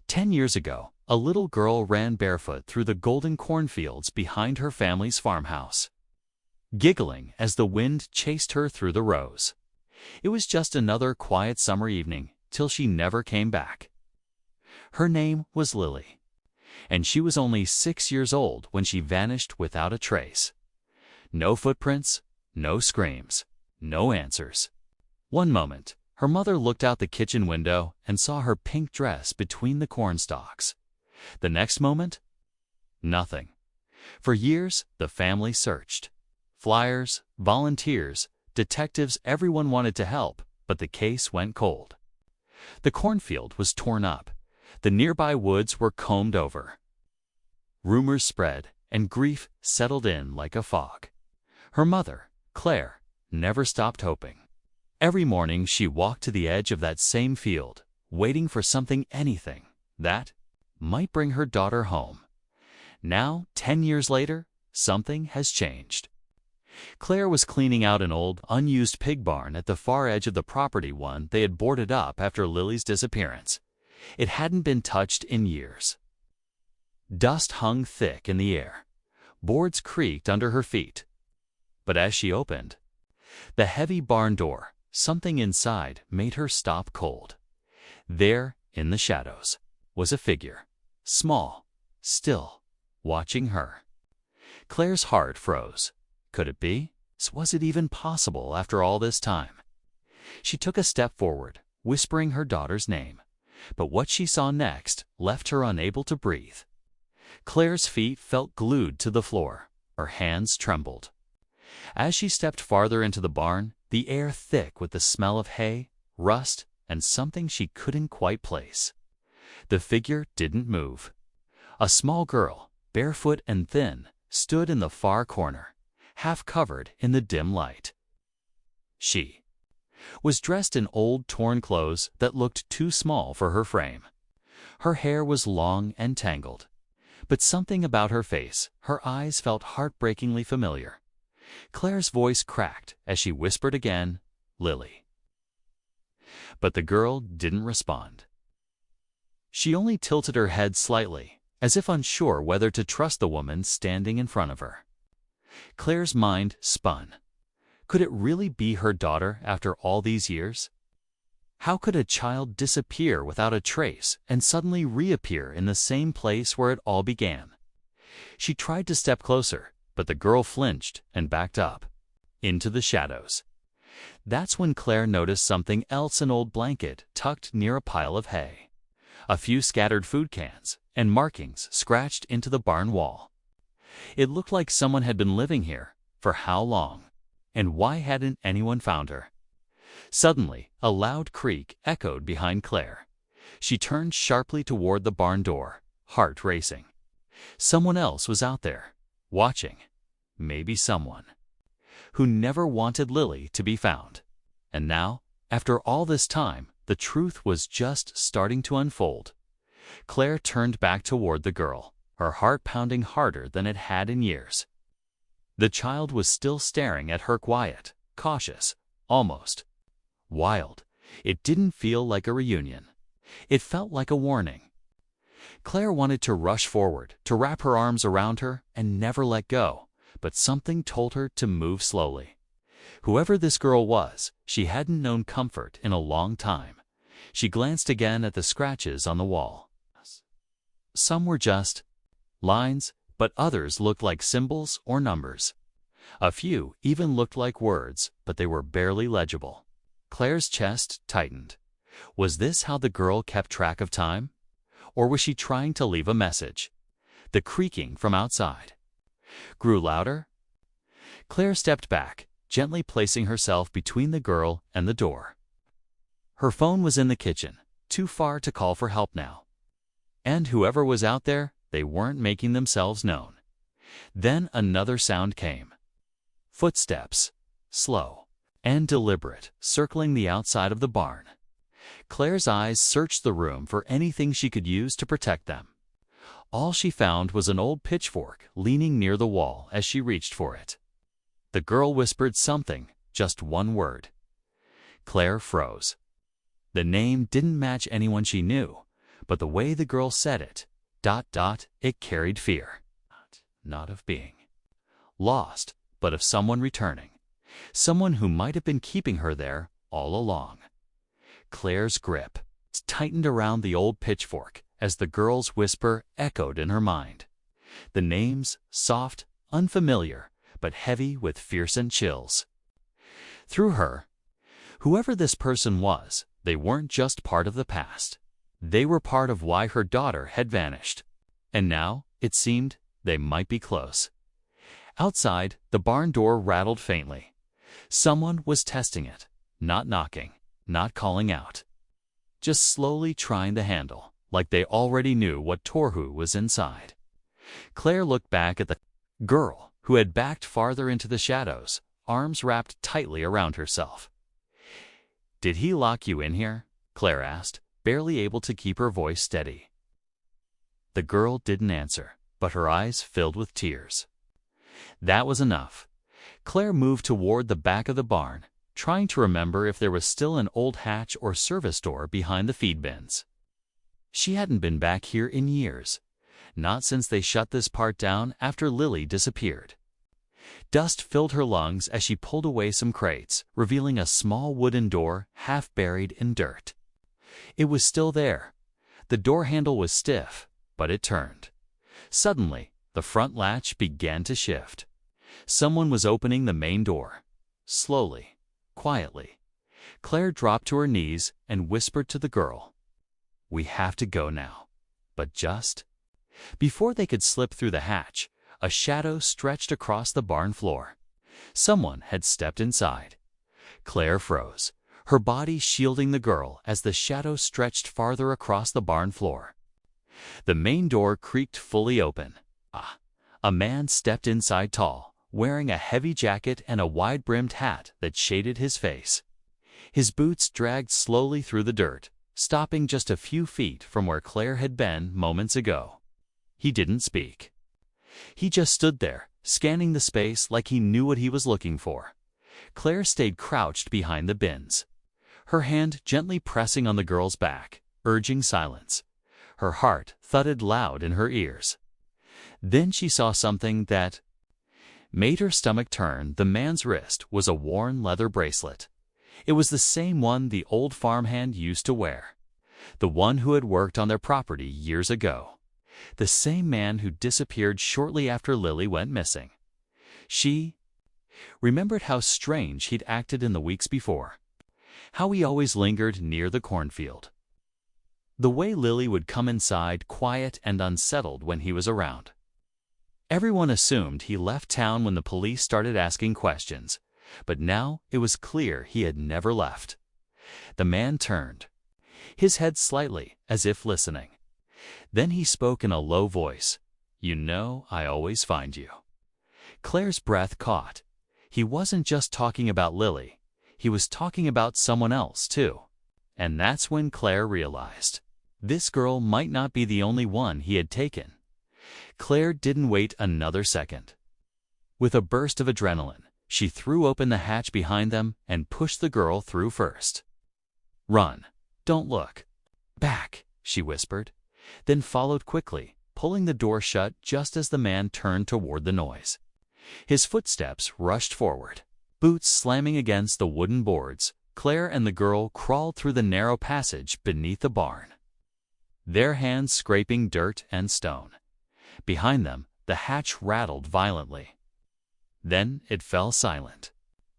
10 years ago, a little girl ran barefoot through the golden cornfields behind her family's farmhouse, giggling as the wind chased her through the rows. It was just another quiet summer evening till she never came back. Her name was Lily, and she was only 6 years old when she vanished without a trace. No footprints, no screams, no answers. One moment, her mother looked out the kitchen window and saw her pink dress between the corn stalks. The next moment, nothing. For years, the family searched. Flyers, volunteers, detectives, everyone wanted to help, but the case went cold. The cornfield was torn up. The nearby woods were combed over. Rumors spread, and grief settled in like a fog. Her mother, Claire, never stopped hoping. Every morning she walked to the edge of that same field, waiting for something, anything, that might bring her daughter home. Now, 10 years later, something has changed. Claire was cleaning out an old, unused pig barn at the far edge of the property, one they had boarded up after Lily's disappearance. It hadn't been touched in years. Dust hung thick in the air. Boards creaked under her feet. But as she opened the heavy barn door, something inside made her stop cold. There, in the shadows, was a figure, small, still, watching her. Claire's heart froze. Could it be? Was it even possible after all this time? She took a step forward, whispering her daughter's name. But what she saw next left her unable to breathe. Claire's feet felt glued to the floor. Her hands trembled. As she stepped farther into the barn, the air thick with the smell of hay, rust, and something she couldn't quite place. The figure didn't move. A small girl, barefoot and thin, stood in the far corner, half covered in the dim light. She was dressed in old, torn clothes that looked too small for her frame. Her hair was long and tangled, but something about her face, her eyes, felt heartbreakingly familiar. Claire's voice cracked as she whispered again, "Lily." But the girl didn't respond. She only tilted her head slightly, as if unsure whether to trust the woman standing in front of her. Claire's mind spun. Could it really be her daughter after all these years? How could a child disappear without a trace and suddenly reappear in the same place where it all began? She tried to step closer, but the girl flinched and backed up, into the shadows. That's when Claire noticed something else: an old blanket tucked near a pile of hay, a few scattered food cans, and markings scratched into the barn wall. It looked like someone had been living here. For how long? And why hadn't anyone found her? Suddenly, a loud creak echoed behind Claire. She turned sharply toward the barn door, heart racing. Someone else was out there, watching. Maybe someone who never wanted Lily to be found. And now, after all this time, the truth was just starting to unfold. Claire turned back toward the girl, her heart pounding harder than it had in years. The child was still staring at her, quiet, cautious, almost wild. It didn't feel like a reunion. It felt like a warning. Claire wanted to rush forward, to wrap her arms around her and never let go, but something told her to move slowly. Whoever this girl was, she hadn't known comfort in a long time. She glanced again at the scratches on the wall. Some were just lines, but others looked like symbols or numbers. A few even looked like words, but they were barely legible. Claire's chest tightened. Was this how the girl kept track of time? Or was she trying to leave a message? The creaking from outside grew louder. Claire stepped back, gently placing herself between the girl and the door. Her phone was in the kitchen, too far to call for help now. And whoever was out there, they weren't making themselves known. Then another sound came. Footsteps, slow and deliberate, circling the outside of the barn. Claire's eyes searched the room for anything she could use to protect them. All she found was an old pitchfork leaning near the wall as she reached for it. The girl whispered something, just one word. Claire froze. The name didn't match anyone she knew, but the way the girl said it, it carried fear. Not of being lost, but of someone returning. Someone who might have been keeping her there all along. Claire's grip tightened around the old pitchfork as the girl's whisper echoed in her mind. The names, soft, unfamiliar, but heavy with fearsome chills. Through her, whoever this person was, they weren't just part of the past. They were part of why her daughter had vanished. And now, it seemed, they might be close. Outside, the barn door rattled faintly. Someone was testing it, not knocking, not calling out. Just slowly trying the handle, like they already knew what Torhu was inside. Claire looked back at the girl, who had backed farther into the shadows, arms wrapped tightly around herself. "Did he lock you in here?" Claire asked, barely able to keep her voice steady. The girl didn't answer, but her eyes filled with tears. That was enough. Claire moved toward the back of the barn, trying to remember if there was still an old hatch or service door behind the feed bins. She hadn't been back here in years, not since they shut this part down after Lily disappeared. Dust filled her lungs as she pulled away some crates, revealing a small wooden door half buried in dirt. It was still there. The door handle was stiff, but it turned. Suddenly, the front latch began to shift. Someone was opening the main door. Slowly, quietly. Claire dropped to her knees and whispered to the girl, "We have to go now." But just before they could slip through the hatch, a shadow stretched across the barn floor. Someone had stepped inside. Claire froze, her body shielding the girl as the shadow stretched farther across the barn floor. The main door creaked fully open. A man stepped inside tall, wearing a heavy jacket and a wide-brimmed hat that shaded his face. His boots dragged slowly through the dirt, stopping just a few feet from where Claire had been moments ago. He didn't speak. He just stood there, scanning the space like he knew what he was looking for. Claire stayed crouched behind the bins, her hand gently pressing on the girl's back, urging silence. Her heart thudded loud in her ears. Then she saw something that made her stomach turn. The man's wrist was a worn leather bracelet. It was the same one the old farmhand used to wear, the one who had worked on their property years ago, the same man who disappeared shortly after Lily went missing. She remembered how strange he'd acted in the weeks before, how he always lingered near the cornfield, the way Lily would come inside quiet and unsettled when he was around. Everyone assumed he left town when the police started asking questions, but now it was clear he had never left. The man turned, his head slightly, as if listening. Then he spoke in a low voice, "You know, I always find you." Claire's breath caught. He wasn't just talking about Lily. He was talking about someone else, too. And that's when Claire realized this girl might not be the only one he had taken. Claire didn't wait another second. With a burst of adrenaline, she threw open the hatch behind them and pushed the girl through first. "Run. Don't look back," she whispered, then followed quickly, pulling the door shut just as the man turned toward the noise. His footsteps rushed forward, boots slamming against the wooden boards. Claire and the girl crawled through the narrow passage beneath the barn, their hands scraping dirt and stone. Behind them, the hatch rattled violently. Then it fell silent.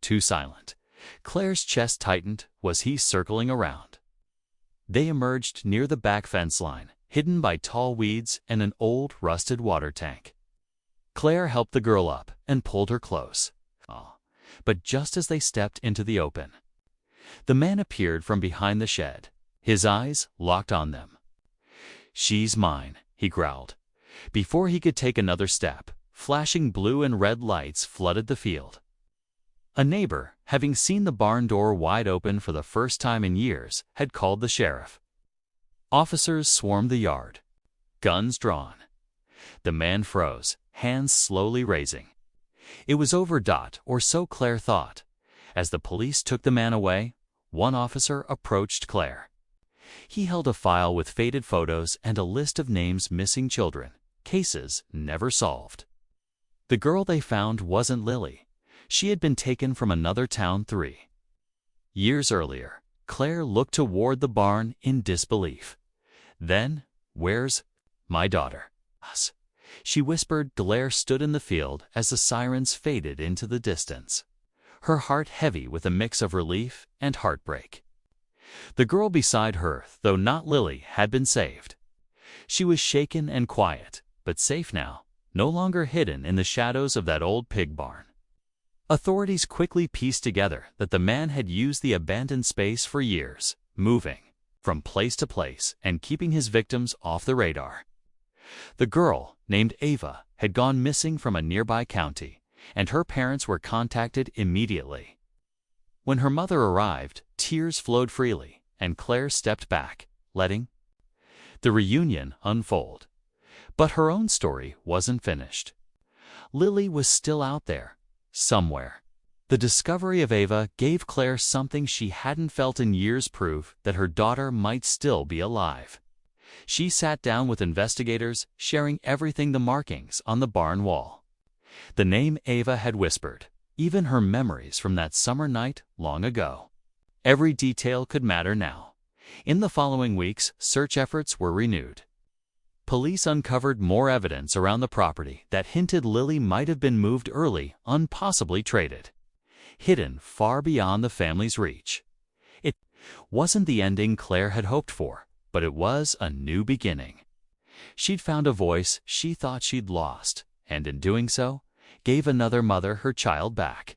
Too silent. Claire's chest tightened. Was he circling around? They emerged near the back fence line, hidden by tall weeds and an old, rusted water tank. Claire helped the girl up and pulled her close. But just as they stepped into the open, the man appeared from behind the shed, his eyes locked on them. "She's mine," he growled. Before he could take another step, flashing blue and red lights flooded the field. A neighbor, having seen the barn door wide open for the first time in years, had called the sheriff. Officers swarmed the yard, guns drawn. The man froze, hands slowly raising. It was over, or so Claire thought. As the police took the man away, one officer approached Claire. He held a file with faded photos and a list of names missing children, cases never solved. The girl they found wasn't Lily. She had been taken from another town 3 years earlier. Claire looked toward the barn in disbelief. Then, "Where's my daughter?" she whispered. Claire stood in the field as the sirens faded into the distance, her heart heavy with a mix of relief and heartbreak. The girl beside her, though not Lily, had been saved. She was shaken and quiet, but safe now, no longer hidden in the shadows of that old pig barn. Authorities quickly pieced together that the man had used the abandoned space for years, moving from place to place and keeping his victims off the radar. The girl, named Ava, had gone missing from a nearby county, and her parents were contacted immediately. When her mother arrived, tears flowed freely, and Claire stepped back, letting the reunion unfold. But her own story wasn't finished. Lily was still out there, somewhere. The discovery of Ava gave Claire something she hadn't felt in years: proof that her daughter might still be alive. She sat down with investigators, sharing everything: the markings on the barn wall, the name Ava had whispered, even her memories from that summer night long ago. Every detail could matter now. In the following weeks, search efforts were renewed. Police uncovered more evidence around the property that hinted Lily might have been moved early, possibly traded, hidden far beyond the family's reach. It wasn't the ending Claire had hoped for, but it was a new beginning. She'd found a voice she thought she'd lost, and in doing so, gave another mother her child back.